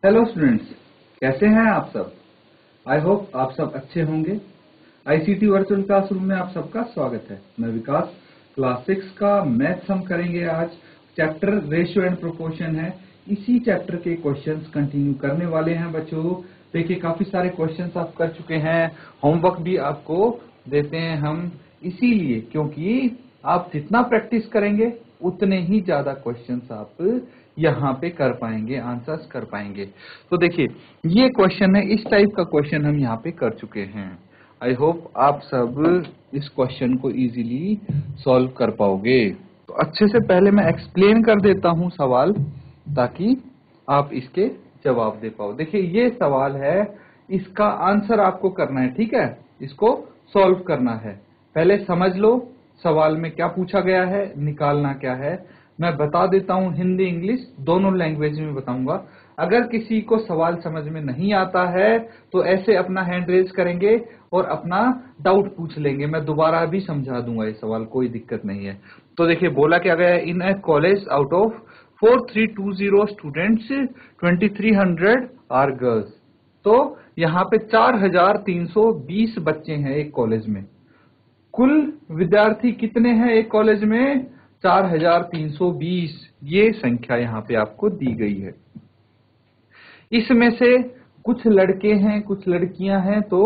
Hello students, कैसे हैं आप सब। आई होप आप सब अच्छे होंगे। आईसीटी वर्चुअल क्लासरूम में आप सबका स्वागत है। मैं विकास, क्लास 6 का मैथ्स हम करेंगे आज। चैप्टर रेशियो एंड प्रोपोर्शन है। इसी चैप्टर के क्वेश्चंस कंटिन्यू करने वाले हैं बच्चों। देखिए काफी सारे क्वेश्चंस आप कर चुके हैं, होमवर्क भी आपको देते हैं हम इसीलिए क्योंकि आप जितना प्रैक्टिस करेंगे उतने ही ज्यादा क्वेश्चंस आप यहाँ पे कर पाएंगे, आंसर्स कर पाएंगे। तो देखिए ये क्वेश्चन है, इस टाइप का क्वेश्चन हम यहाँ पे कर चुके हैं। आई होप आप सब इस क्वेश्चन को इजीली सॉल्व कर पाओगे। तो अच्छे से पहले मैं एक्सप्लेन कर देता हूँ सवाल ताकि आप इसके जवाब दे पाओ। देखिए ये सवाल है, इसका आंसर आपको करना है, ठीक है। इसको सॉल्व करना है। पहले समझ लो सवाल में क्या पूछा गया है, निकालना क्या है। मैं बता देता हूं, हिंदी इंग्लिश दोनों लैंग्वेज में बताऊंगा। अगर किसी को सवाल समझ में नहीं आता है तो ऐसे अपना हैंड रेज करेंगे और अपना डाउट पूछ लेंगे। मैं दोबारा भी समझा दूंगा ये सवाल, कोई दिक्कत नहीं है। तो देखिए बोला क्या गया है, in a college out of 4320 students 2300 are girls. तो यहाँ पे 4320 बच्चे हैं एक कॉलेज में। कुल विद्यार्थी कितने हैं एक कॉलेज में? 4320। ये संख्या यहाँ पे आपको दी गई है। इसमें से कुछ लड़के हैं, कुछ लड़कियां हैं। तो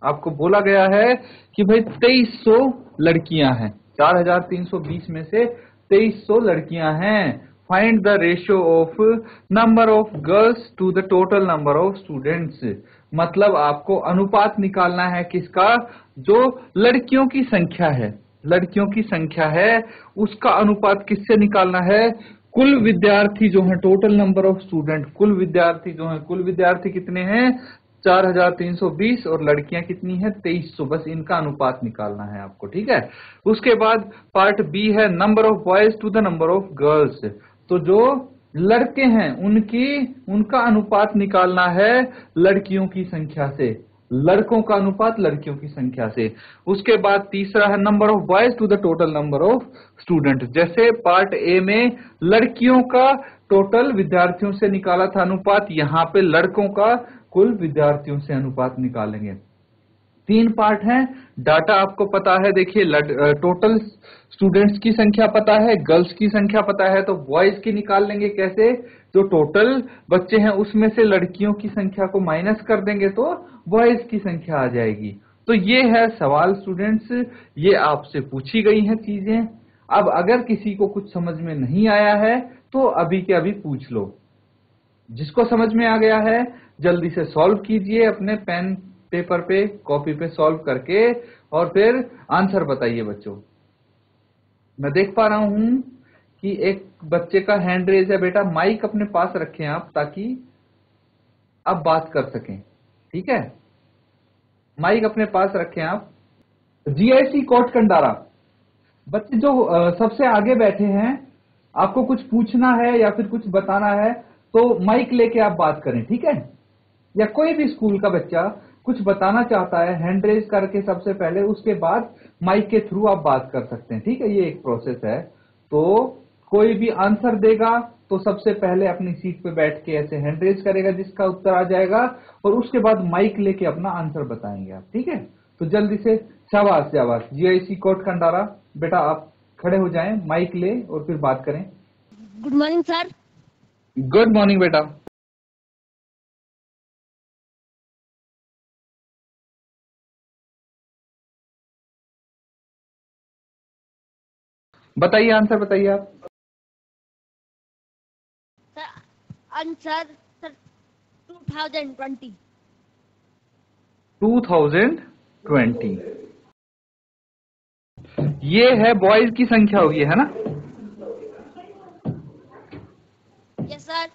आपको बोला गया है कि भाई 2300 लड़कियां हैं। 4320 में से 2300 लड़कियां हैं। Find the ratio of number of girls to the total number of students. मतलब आपको अनुपात निकालना है किसका? जो लड़कियों की संख्या है, लड़कियों की संख्या है उसका अनुपात किससे निकालना है? कुल विद्यार्थी जो है, टोटल नंबर ऑफ स्टूडेंट, कुल विद्यार्थी जो है, कुल विद्यार्थी कितने हैं? 4320 और लड़कियां कितनी है? 2300। बस इनका अनुपात निकालना है आपको, ठीक है। उसके बाद पार्ट बी है number of boys to the number of girls. तो जो लड़के हैं उनका अनुपात निकालना है लड़कियों की संख्या से, लड़कों का अनुपात लड़कियों की संख्या से। उसके बाद तीसरा है number of boys to the total number of student. जैसे पार्ट ए में लड़कियों का टोटल विद्यार्थियों से निकाला था अनुपात, यहाँ पे लड़कों का कुल विद्यार्थियों से अनुपात निकालेंगे। 3 पार्ट हैं। डाटा आपको पता है, देखिए टोटल स्टूडेंट्स की संख्या पता है, गर्ल्स की संख्या पता है, तो बॉयज की निकाल लेंगे कैसे? जो टोटल बच्चे हैं उसमें से लड़कियों की संख्या को माइनस कर देंगे तो बॉयज की संख्या आ जाएगी। तो ये है सवाल स्टूडेंट्स, ये आपसे पूछी गई हैं चीजें। अब अगर किसी को कुछ समझ में नहीं आया है तो अभी के अभी पूछ लो। जिसको समझ में आ गया है जल्दी से सॉल्व कीजिए, अपने पेन पेपर पे कॉपी पे सॉल्व करके, और फिर आंसर बताइए बच्चों। मैं देख पा रहा हूं कि एक बच्चे का हैंड रेज है। बेटा माइक अपने पास रखें आप ताकि आप बात कर सकें, ठीक है। माइक अपने पास रखें आप। जीआईसी कोट कंडारा बच्चे जो सबसे आगे बैठे हैं, आपको कुछ पूछना है या फिर कुछ बताना है तो माइक लेके आप बात करें, ठीक है। या कोई भी स्कूल का बच्चा कुछ बताना चाहता है, हैंड रेज करके सबसे पहले, उसके बाद माइक के थ्रू आप बात कर सकते हैं, ठीक है। ये एक प्रोसेस है। तो कोई भी आंसर देगा तो सबसे पहले अपनी सीट पे बैठ के ऐसे हैंड रेज करेगा जिसका उत्तर आ जाएगा, और उसके बाद माइक लेके अपना आंसर बताएंगे आप, ठीक है। तो जल्दी से शाबाश शाबाश। जीआईसी कोट खंडारा बेटा आप खड़े हो जाएं, माइक ले और फिर बात करें। Good morning sir. Good morning बेटा। बताइए आंसर बताइए आप। Sir answer sir 2020। 2020 ये है बॉयज की संख्या होगी, है ना। Yes sir.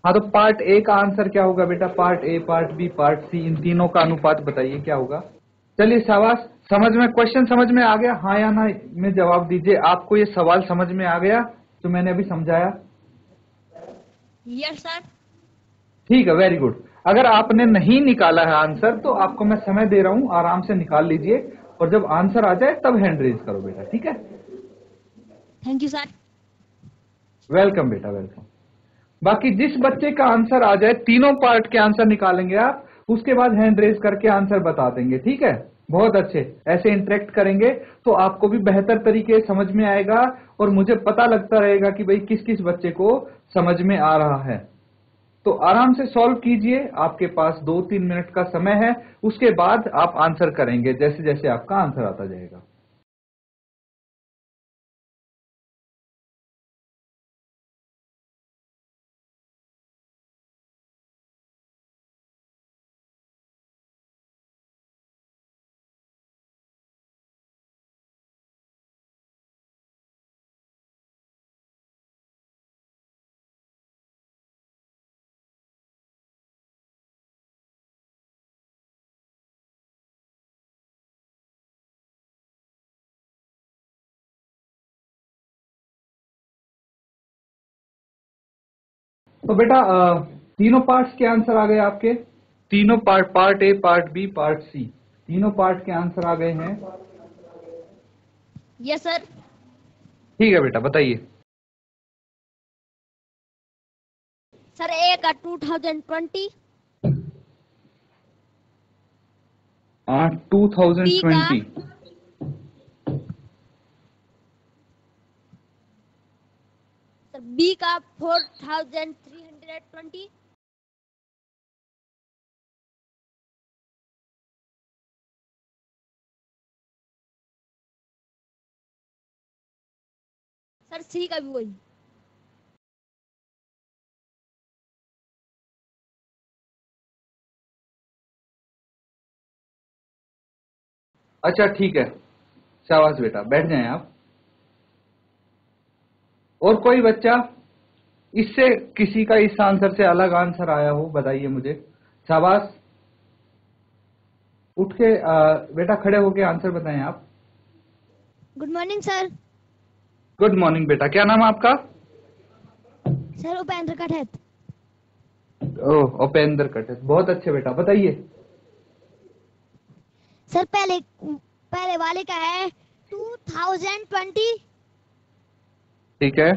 हाँ तो पार्ट ए का आंसर क्या होगा बेटा? Part A, part B, part C, इन तीनों का अनुपात बताइए क्या होगा। चलिए शाबाश। समझ में, क्वेश्चन समझ में आ गया? हाँ या ना में जवाब दीजिए। आपको ये सवाल समझ में आ गया जो मैंने अभी समझाया? Yes sir. ठीक है, वेरी गुड। अगर आपने नहीं निकाला है आंसर तो आपको मैं समय दे रहा हूं, आराम से निकाल लीजिए, और जब आंसर आ जाए तब हैंड रेज करो बेटा, ठीक है। Thank you sir. वेलकम बेटा, वेलकम। बाकी जिस बच्चे का आंसर आ जाए, तीनों पार्ट के आंसर निकालेंगे आप, उसके बाद हैंड रेज करके आंसर बता देंगे, ठीक है। बहुत अच्छे, ऐसे इंटरेक्ट करेंगे तो आपको भी बेहतर तरीके समझ में आएगा और मुझे पता लगता रहेगा कि भाई किस किस बच्चे को समझ में आ रहा है। तो आराम से सॉल्व कीजिए, आपके पास 2-3 मिनट का समय है, उसके बाद आप आंसर करेंगे जैसे जैसे आपका आंसर आता जाएगा। तो बेटा तीनों पार्ट्स के आंसर आ गए आपके, तीनों part, part A, part B, part C, तीनों पार्ट के आंसर आ गए हैं। Yes sir. ठीक है बेटा, बताइए। सर ए का 2020, 2020, सर बी का 4320, सर सी का भी वही। अच्छा ठीक है, शाबाश बेटा, बैठ जाएं आप। और कोई बच्चा इससे किसी का इस आंसर से अलग आंसर आया हो, बताइए मुझे। शाबाश, उठ के बेटा खड़े होके आंसर बताएं आप। Good morning sir. Good morning बेटा, क्या नाम है आपका? सर उपेंद्र कठेत। ओह, उपेंद्र कटक, बहुत अच्छे बेटा, बताइए। सर पहले पहले वाले का है 2020, ठीक है,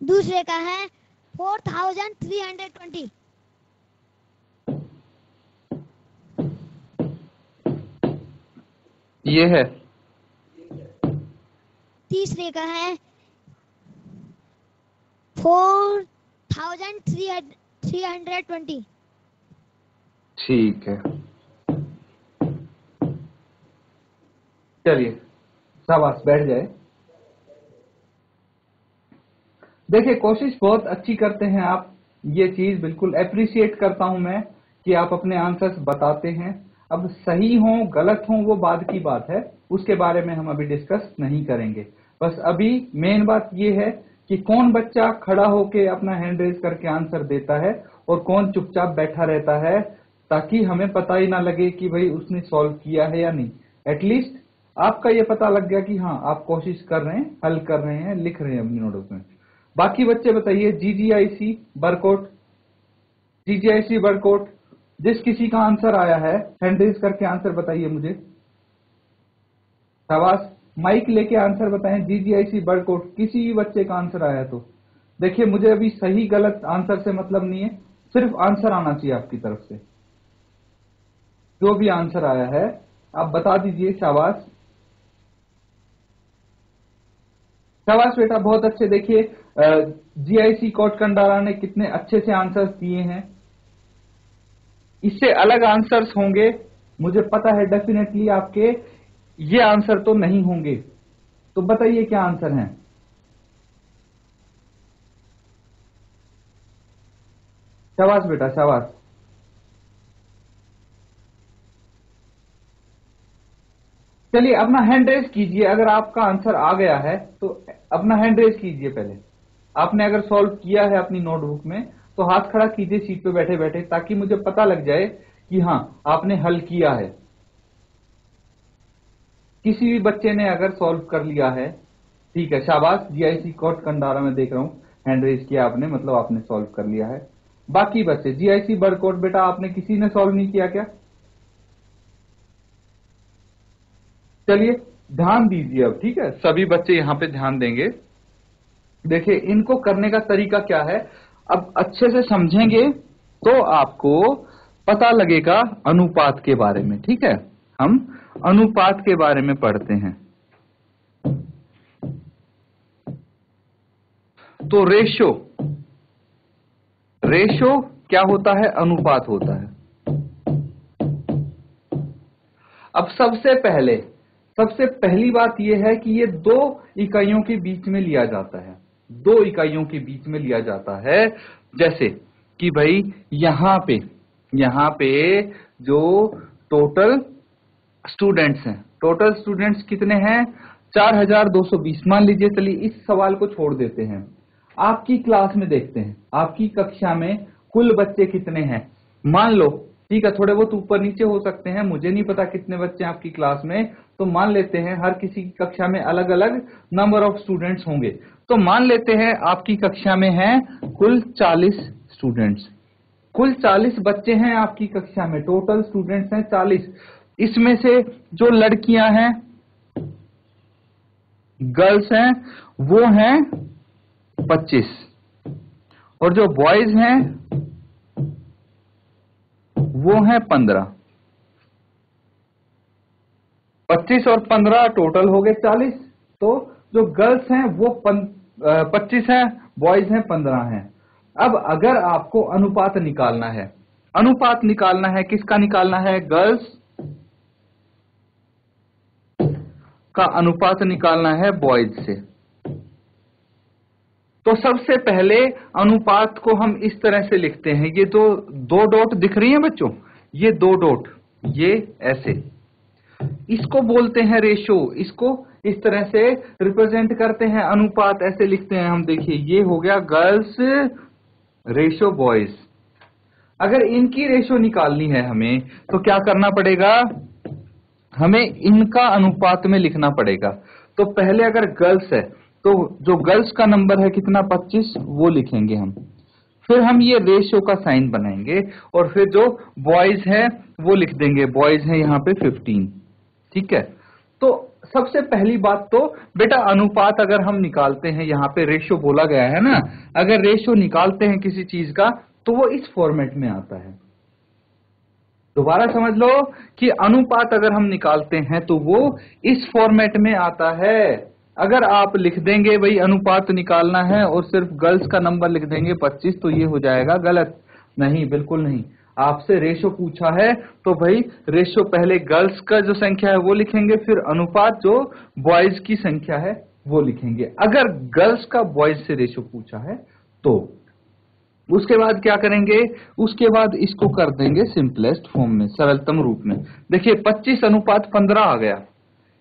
दूसरे का है 4320, ये है। तीसरे का है 4320। ठीक है, चलिए शाबाश, बैठ जाए। देखिए, कोशिश बहुत अच्छी करते हैं आप, ये चीज बिल्कुल अप्रिशिएट करता हूं मैं कि आप अपने आंसर्स बताते हैं। अब सही हो गलत हो वो बाद की बात है, उसके बारे में हम अभी डिस्कस नहीं करेंगे। बस अभी मेन बात ये है कि कौन बच्चा खड़ा होके अपना हैंड रेज करके आंसर देता है और कौन चुपचाप बैठा रहता है, ताकि हमें पता ही ना लगे कि भाई उसने सॉल्व किया है या नहीं। एटलीस्ट आपका ये पता लग गया कि हाँ, आप कोशिश कर रहे हैं, हल कर रहे हैं, लिख रहे हैं अपनी नोटबुक में। बाकी बच्चे बताइए, जीजीआईसी बरकोट, जीजीआईसी बरकोट, जिस किसी का आंसर आया है हैंड रेज करके आंसर बताइए मुझे। शाबाश, माइक लेके आंसर बताएं। जीजीआईसी बरकोट, किसी भी बच्चे का आंसर आया तो देखिए, मुझे अभी सही गलत आंसर से मतलब नहीं है, सिर्फ आंसर आना चाहिए आपकी तरफ से। जो भी आंसर आया है आप बता दीजिए। शाबाश, शाबाश बेटा, बहुत अच्छे। देखिए जीआईसी कोट कंडारा ने कितने अच्छे से आंसर्स दिए हैं। इससे अलग आंसर्स होंगे, मुझे पता है डेफिनेटली आपके ये आंसर तो नहीं होंगे। तो बताइए क्या आंसर हैं। शाबाश बेटा, शाबाश। चलिए अपना हैंड रेज कीजिए, अगर आपका आंसर आ गया है तो अपना हैंड रेज कीजिए। पहले आपने अगर सॉल्व किया है अपनी नोटबुक में तो हाथ खड़ा कीजिए सीट पे बैठे बैठे, ताकि मुझे पता लग जाए कि हाँ आपने हल किया है। किसी भी बच्चे ने अगर सॉल्व कर लिया है, ठीक है, शाबाश। जीआईसी कोट कंडारा में देख रहा हूं हैंड रेज किया आपने, मतलब आपने सॉल्व कर लिया है। बाकी बच्चे जीआईसी बरकोट, बेटा आपने किसी ने सॉल्व नहीं किया क्या? चलिए ध्यान दीजिए अब, ठीक है, सभी बच्चे यहाँ पे ध्यान देंगे। देखिए इनको करने का तरीका क्या है, अब अच्छे से समझेंगे तो आपको पता लगेगा अनुपात के बारे में, ठीक है। हम अनुपात के बारे में पढ़ते हैं। तो रेशो क्या होता है, अनुपात होता है। अब सबसे पहली बात यह है कि ये दो इकाइयों के बीच में लिया जाता है, दो इकाइयों के बीच में लिया जाता है। जैसे कि भाई यहाँ पे जो टोटल स्टूडेंट्स कितने हैं, 4220 मान लीजिए। चलिए इस सवाल को छोड़ देते हैं, आपकी क्लास में देखते हैं, आपकी कक्षा में कुल बच्चे कितने हैं। मान लो, ठीक है, थोड़े बहुत ऊपर नीचे हो सकते हैं, मुझे नहीं पता कितने बच्चे आपकी क्लास में, तो मान लेते हैं हर किसी की कक्षा में अलग अलग नंबर ऑफ स्टूडेंट्स होंगे। तो मान लेते हैं आपकी कक्षा में हैं कुल 40 स्टूडेंट्स, कुल 40 बच्चे हैं आपकी कक्षा में, टोटल स्टूडेंट्स हैं 40। इसमें से जो लड़कियां हैं, गर्ल्स हैं, वो हैं 25, और जो बॉयज हैं वो हैं 15। 25 और 15 टोटल हो गए 40। तो जो गर्ल्स हैं वो 25 हैं, बॉयज हैं 15 हैं। अब अगर आपको अनुपात निकालना है, किसका निकालना है, गर्ल्स का अनुपात निकालना है बॉयज से। तो सबसे पहले अनुपात को हम इस तरह से लिखते हैं, ये दो डॉट दिख रही हैं बच्चों, ये दो डॉट, ये ऐसे, इसको बोलते हैं रेशो। इसको इस तरह से रिप्रेजेंट करते हैं, अनुपात ऐसे लिखते हैं हम। देखिए ये हो गया गर्ल्स रेशो बॉयज। अगर इनकी रेशो निकालनी है हमें, तो क्या करना पड़ेगा, हमें इनका अनुपात में लिखना पड़ेगा। तो पहले अगर गर्ल्स है तो जो गर्ल्स का नंबर है कितना, 25, वो लिखेंगे हम। फिर हम ये रेशियो का साइन बनाएंगे, और फिर जो बॉयज है वो लिख देंगे, बॉयज है यहाँ पे 15, ठीक है। तो सबसे पहली बात तो बेटा अनुपात अगर हम निकालते हैं, यहाँ पे रेशियो बोला गया है ना, अगर रेशियो निकालते हैं किसी चीज का तो वो इस फॉर्मेट में आता है। दोबारा समझ लो कि अनुपात अगर हम निकालते हैं तो वो इस फॉर्मेट में आता है। अगर आप लिख देंगे भाई अनुपात निकालना है और सिर्फ गर्ल्स का नंबर लिख देंगे 25, तो ये हो जाएगा गलत। नहीं, बिल्कुल नहीं। आपसे रेशो पूछा है तो भाई रेशो पहले गर्ल्स का जो संख्या है वो लिखेंगे, फिर अनुपात जो बॉयज की संख्या है वो लिखेंगे। अगर गर्ल्स का बॉयज से रेशो पूछा है तो उसके बाद क्या करेंगे, उसके बाद इसको कर देंगे सिंपलेस्ट फॉर्म में, सरलतम रूप में। देखिए 25 अनुपात 15 आ गया,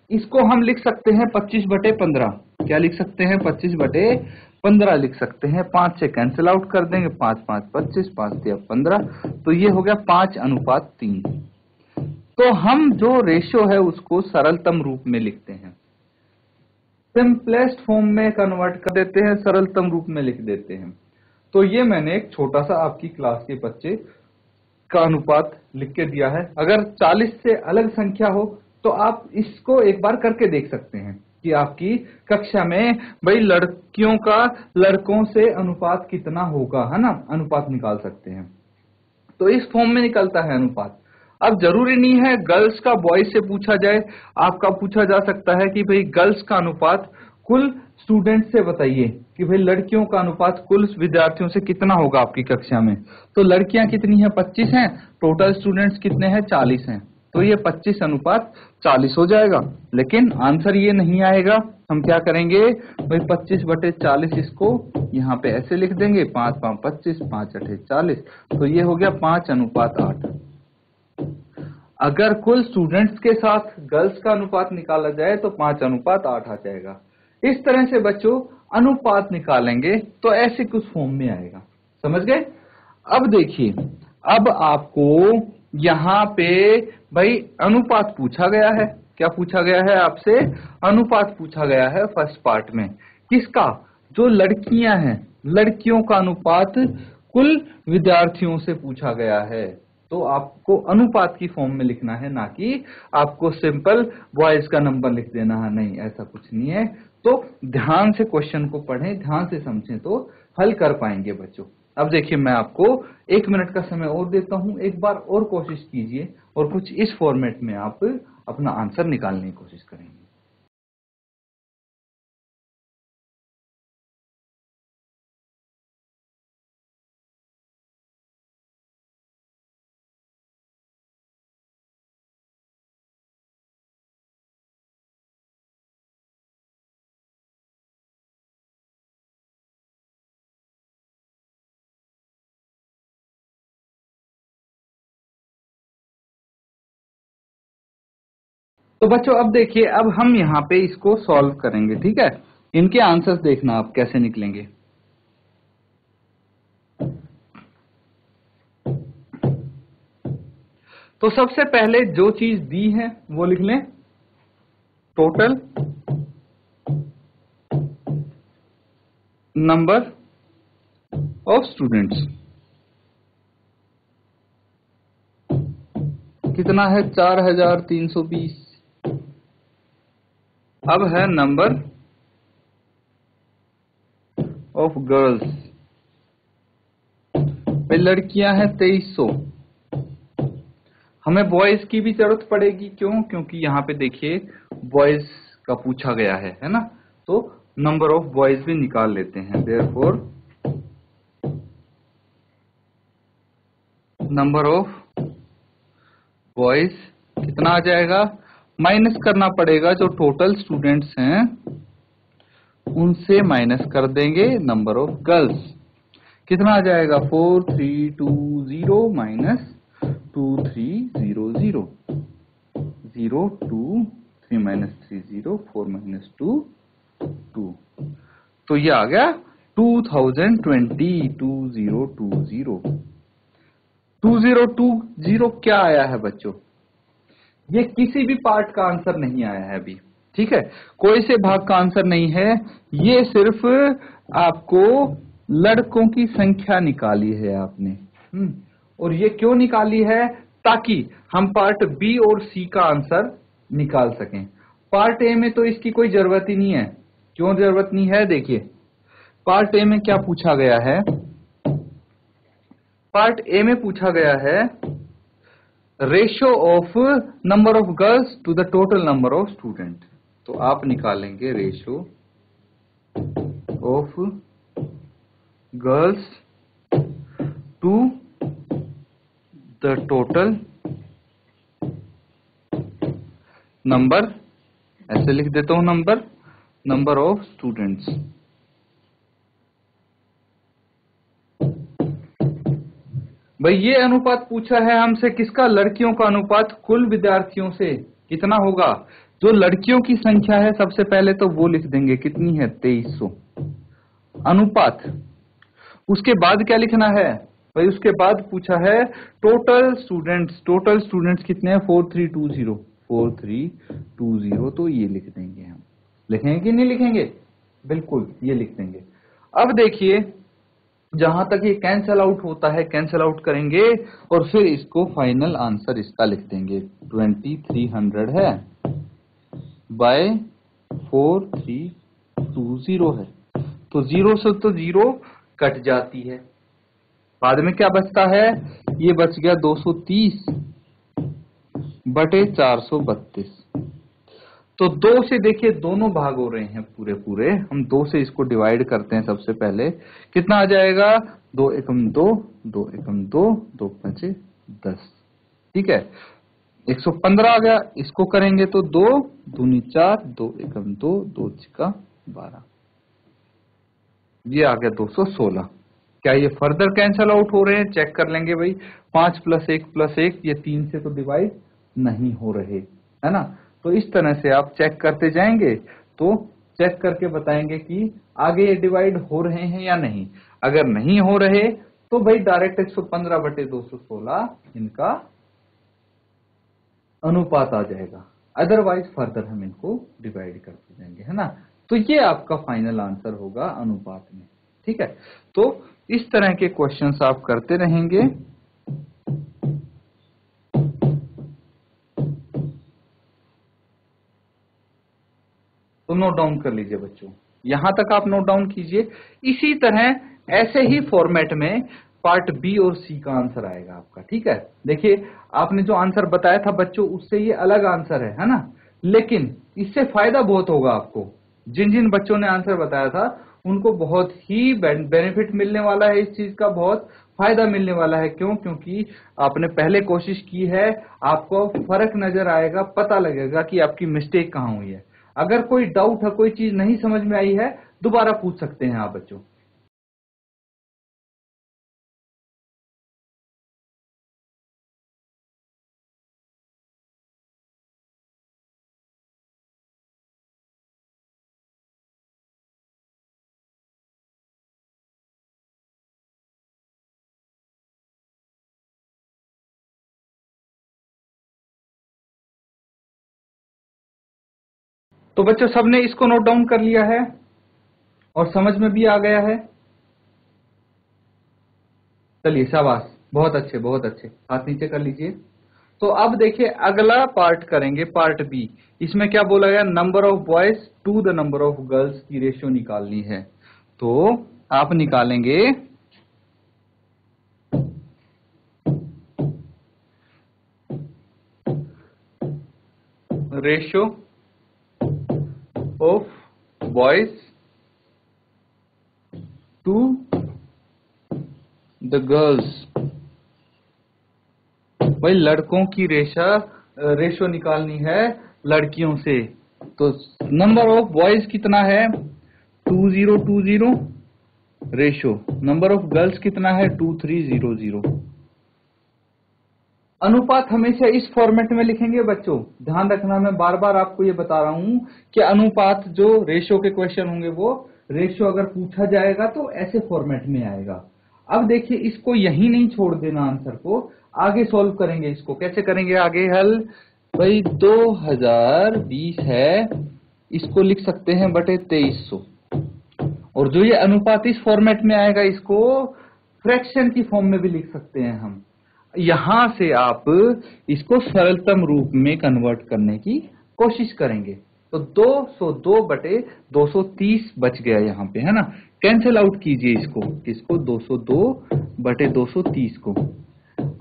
इसको हम लिख सकते हैं 25/15। क्या लिख सकते हैं, 25/15 लिख सकते हैं। 5 से कैंसिल आउट कर देंगे, 5 5 25, 5 3 15, तो ये हो गया 5:3। तो हम जो रेशियो है उसको सरलतम रूप में लिखते हैं, सिंपलेस्ट फॉर्म में कन्वर्ट कर देते हैं, सरलतम रूप में लिख देते हैं। तो ये मैंने एक छोटा सा आपकी क्लास के बच्चे का अनुपात लिख के दिया है। अगर 40 से अलग संख्या हो तो आप इसको एक बार करके देख सकते हैं कि आपकी कक्षा में भाई लड़कियों का लड़कों से अनुपात कितना होगा, है ना, अनुपात निकाल सकते हैं। तो इस फॉर्म में निकलता है अनुपात। अब जरूरी नहीं है गर्ल्स का बॉयज से पूछा जाए, आपका पूछा जा सकता है कि भाई गर्ल्स का अनुपात कुल स्टूडेंट से बताइए कि भाई लड़कियों का अनुपात कुल विद्यार्थियों से कितना होगा आपकी कक्षा में। तो लड़कियां कितनी हैं, 25 हैं, टोटल स्टूडेंट्स कितने हैं, 40 हैं। तो ये 25:40 हो जाएगा। लेकिन आंसर ये नहीं आएगा, हम क्या करेंगे भाई 25/40 इसको यहाँ पे ऐसे लिख देंगे, 5 5 25, 5 8 40, तो ये हो गया 5:8। अगर कुल स्टूडेंट्स के साथ गर्ल्स का अनुपात निकाला जाए तो 5:8 आ जाएगा। इस तरह से बच्चों अनुपात निकालेंगे तो ऐसे कुछ फॉर्म में आएगा, समझ गए। अब देखिए, अब आपको यहाँ पे भाई अनुपात पूछा गया है। क्या पूछा गया है आपसे, अनुपात पूछा गया है फर्स्ट पार्ट में। किसका, जो लड़कियां हैं, लड़कियों का अनुपात कुल विद्यार्थियों से पूछा गया है। तो आपको अनुपात की फॉर्म में लिखना है, ना कि आपको सिंपल बॉयज का नंबर लिख देना है। नहीं, ऐसा कुछ नहीं है। तो ध्यान से क्वेश्चन को पढ़ें, ध्यान से समझें तो हल कर पाएंगे बच्चों। अब देखिए, मैं आपको 1 मिनट का समय और देता हूं, एक बार और कोशिश कीजिए और कुछ इस फॉर्मेट में आप अपना आंसर निकालने की कोशिश करेंगे। तो बच्चों अब देखिए, अब हम यहाँ पे इसको सॉल्व करेंगे, ठीक है। इनके आंसर्स देखना आप कैसे निकलेंगे। तो सबसे पहले जो चीज दी है वो लिख लें, टोटल नंबर ऑफ स्टूडेंट्स कितना है, 4320। अब है नंबर ऑफ गर्ल्स, पे लड़कियां हैं 2300। हमें बॉयज की भी जरूरत पड़ेगी, क्यों? क्योंकि यहाँ पे देखिए बॉयज का पूछा गया है ना। तो नंबर ऑफ बॉयज भी निकाल लेते हैं। देयरफॉर नंबर ऑफ बॉयज कितना आ जाएगा, माइनस करना पड़ेगा, जो टोटल स्टूडेंट्स हैं उनसे माइनस कर देंगे नंबर ऑफ गर्ल्स। कितना आ जाएगा, 4320 माइनस 2300, 0 2 3 माइनस 30, 4 माइनस 2 2। तो ये आ गया 2020, 2020। 2020 क्या आया है बच्चों? ये किसी भी पार्ट का आंसर नहीं आया है अभी, ठीक है। कोई से भाग का आंसर नहीं है, ये सिर्फ आपको लड़कों की संख्या निकाली है आपने। और ये क्यों निकाली है? ताकि हम पार्ट बी और सी का आंसर निकाल सकें। पार्ट ए में तो इसकी कोई जरूरत ही नहीं है। क्यों जरूरत नहीं है? देखिए, पार्ट ए में क्या पूछा गया है। पार्ट ए में पूछा गया है ratio of number of girls to the total number of student. तो आप निकालेंगे ratio of girls to the total number, ऐसे लिख देता हूं, नंबर ऑफ स्टूडेंट्स। भाई ये अनुपात पूछा है हमसे किसका? लड़कियों का अनुपात कुल विद्यार्थियों से कितना होगा? जो लड़कियों की संख्या है सबसे पहले तो वो लिख देंगे, कितनी है? 2300 अनुपात। उसके बाद क्या लिखना है भाई? उसके बाद पूछा है टोटल स्टूडेंट्स। टोटल स्टूडेंट्स कितने हैं? 4320, 4320। तो ये लिख देंगे हम। लिखेंगे कि नहीं लिखेंगे? बिल्कुल, ये लिख देंगे। अब देखिए, जहां तक ये कैंसल आउट होता है कैंसल आउट करेंगे और फिर इसको फाइनल आंसर इसका लिख देंगे। 2300 है बाय 4320 है। तो 0 से तो 0 कट जाती है, बाद में क्या बचता है? ये बच गया 230 बटे 432। तो 2 से देखिए दोनों भाग हो रहे हैं पूरे पूरे। हम 2 से इसको डिवाइड करते हैं सबसे पहले। कितना आ जाएगा? 2 एकम 2, 2 एकम 2, 2 5 10। ठीक है, 115 आ गया। इसको करेंगे तो 2 दूनी 4, 2 एकम 2, 2 छिका 12। ये आ गया 216। क्या ये फर्दर कैंसल आउट हो रहे हैं? चेक कर लेंगे भाई। 5 + 1 + 1 ये 3 से तो डिवाइड नहीं हो रहे, है ना। तो इस तरह से आप चेक करते जाएंगे तो चेक करके बताएंगे कि आगे ये डिवाइड हो रहे हैं या नहीं। अगर नहीं हो रहे तो भाई डायरेक्ट 115 बटे 216 इनका अनुपात आ जाएगा। अदरवाइज फर्दर हम इनको डिवाइड करते जाएंगे, है ना। तो ये आपका फाइनल आंसर होगा अनुपात में। ठीक है, तो इस तरह के क्वेश्चंस आप करते रहेंगे तो नोट डाउन कर लीजिए बच्चों, यहां तक आप नोट डाउन कीजिए। इसी तरह ऐसे ही फॉर्मेट में पार्ट बी और सी का आंसर आएगा आपका, ठीक है। देखिए आपने जो आंसर बताया था बच्चों, उससे ये अलग आंसर है ना, लेकिन इससे फायदा बहुत होगा आपको। जिन जिन बच्चों ने आंसर बताया था उनको बहुत ही बेनिफिट मिलने वाला है, इस चीज का बहुत फायदा मिलने वाला है। क्यों? क्योंकि आपने पहले कोशिश की है, आपको फर्क नजर आएगा, पता लगेगा कि आपकी मिस्टेक कहाँ हुई है। अगर कोई डाउट है, कोई चीज नहीं समझ में आई है, दोबारा पूछ सकते हैं आप बच्चों। तो बच्चों सबने इसको नोट डाउन कर लिया है और समझ में भी आ गया है? चलिए शाबाश, बहुत अच्छे बहुत अच्छे, हाथ नीचे कर लीजिए। तो अब देखिए अगला पार्ट करेंगे, पार्ट बी। इसमें क्या बोला गया? Number of boys to the number of girls की रेशियो निकालनी है। तो आप निकालेंगे ratio of boys to the girls. भाई लड़कों की रेशियो निकालनी है लड़कियों से। तो नंबर ऑफ बॉयज कितना है? 2020 रेशियो नंबर ऑफ गर्ल्स कितना है? 2300। अनुपात हमेशा इस फॉर्मेट में लिखेंगे बच्चों, ध्यान रखना। मैं बार बार आपको ये बता रहा हूं कि अनुपात जो रेशियो के क्वेश्चन होंगे, वो रेशियो अगर पूछा जाएगा तो ऐसे फॉर्मेट में आएगा। अब देखिए इसको यही नहीं छोड़ देना, आंसर को आगे सॉल्व करेंगे। इसको कैसे करेंगे आगे हल? भाई 2020 है, इसको लिख सकते हैं बटे 2300, और जो ये अनुपात इस फॉर्मेट में आएगा इसको फ्रैक्शन की फॉर्म में भी लिख सकते हैं हम। यहां से आप इसको सरलतम रूप में कन्वर्ट करने की कोशिश करेंगे। तो 202 बटे 230 बच गया यहाँ पे, है ना। कैंसिल आउट कीजिए इसको 202 बटे 230 को।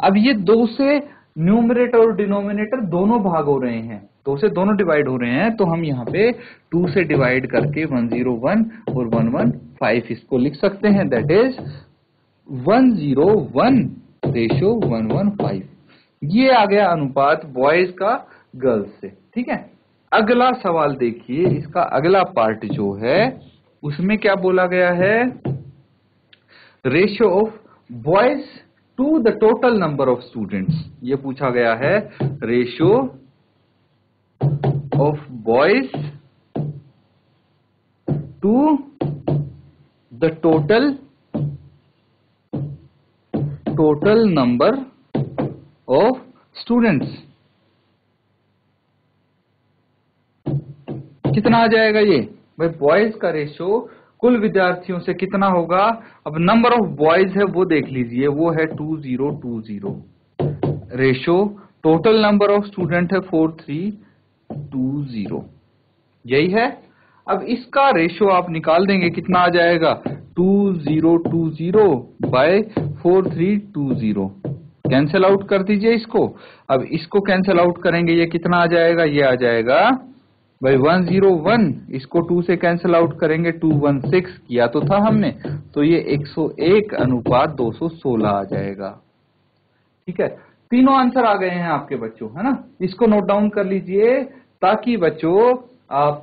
अब ये 2 से न्यूमरेटर और डिनोमिनेटर दोनों भाग हो रहे हैं, 2 से दोनों डिवाइड हो रहे हैं। तो हम यहाँ पे 2 से डिवाइड करके 101 और 115 इसको लिख सकते हैं। That is 101 ratio 115। ये आ गया अनुपात बॉयज का गर्ल्स से, ठीक है। अगला सवाल देखिए, इसका अगला पार्ट जो है उसमें क्या बोला गया है? Ratio of boys to the total number of students, ये पूछा गया है। Ratio of boys to the total number of students कितना आ जाएगा ये? भाई बॉयज का रेशियो कुल विद्यार्थियों से कितना होगा? अब नंबर ऑफ बॉयज है वो देख लीजिए, वो है 2020। Ratio total number of student है 4320, यही है। अब इसका रेशियो आप निकाल देंगे, कितना आ जाएगा? 2020 बाय 4320। कैंसिल आउट कर दीजिए इसको। अब इसको कैंसिल आउट करेंगे, ये कितना आ जाएगा? ये आ जाएगा भाई 101, इसको 2 से कैंसिल आउट करेंगे 216 किया तो था हमने, तो ये 101 अनुपात 216 आ जाएगा, ठीक है। तीनों आंसर आ गए हैं आपके बच्चों, है ना। इसको नोट डाउन कर लीजिए ताकि बच्चों आप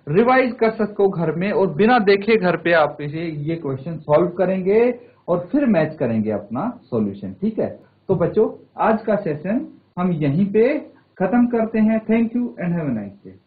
रिवाइज कर सको घर में, और बिना देखे घर पे आप ये क्वेश्चन सॉल्व करेंगे और फिर मैच करेंगे अपना सॉल्यूशन, ठीक है। तो बच्चों आज का सेशन हम यहीं पे खत्म करते हैं। Thank you and have a nice day.